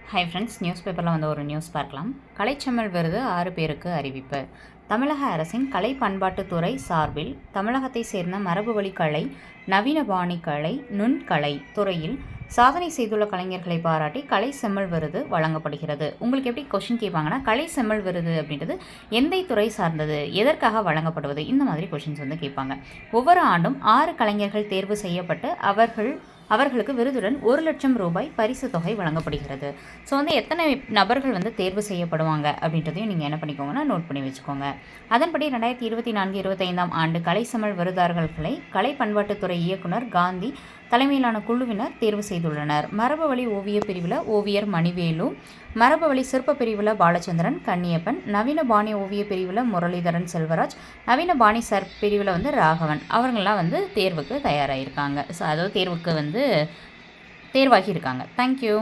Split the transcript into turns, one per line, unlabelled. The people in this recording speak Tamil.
ஹாய் ஃப்ரெண்ட்ஸ், நியூஸ் பேப்பரில் வந்து ஒரு நியூஸ் பார்க்கலாம். கலைச்செம்மல் விருது 6 பேருக்கு அறிவிப்பு. தமிழக அரசின் கலை பண்பாட்டுத்துறை சார்பில் தமிழகத்தை சேர்ந்த மரபுவழி கலை, நவீன பாணி கலை, நுண்கலை துறையில் சாதனை செய்துள்ள கலைஞர்களை பாராட்டி கலை செம்மல் விருது வழங்கப்படுகிறது. உங்களுக்கு எப்படி கொஷின் கேட்பாங்கன்னா, கலை செம்மல் விருது அப்படின்றது எந்த துறை சார்ந்தது, எதற்காக வழங்கப்படுவது, இந்த மாதிரி கொஷின்ஸ் வந்து கேட்பாங்க. ஒவ்வொரு ஆண்டும் 6 கலைஞர்கள் தேர்வு செய்யப்பட்டு அவர்களுக்கு விருதுடன் 1 லட்சம் ரூபாய் பரிசு தொகை வழங்கப்படுகிறது. ஸோ வந்து எத்தனை நபர்கள் வந்து தேர்வு செய்யப்படுவாங்க அப்படின்றதையும் நீங்கள் என்ன பண்ணிக்கோங்கன்னா நோட் பண்ணி வச்சுக்கோங்க. அதன்படி 2024-25 ஆண்டு கலைச்செம்மல் விருதாளர்களை கலை பண்பாட்டுத்துறை இயக்குனர் காந்தி தலைமையிலான குழுவினர் தேர்வு செய்துள்ளனர். மரபுவழி ஓவிய பிரிவில் ஓவியர் மணிவேலு, மரபுவழி சிற்ப பிரிவில் பாலச்சந்திரன் கன்னியப்பன், நவீன பாணி ஓவிய பிரிவில் முரளிதரன் செல்வராஜ், நவீன பாணி பிரிவில் வந்து ராகவன், அவங்களாம் வந்து தேர்வுக்கு தயாராகியிருக்காங்க. ஸோ அதாவது தேர்வுக்கு வந்து தேர்வாகி இருக்காங்க. தேங்க்யூ.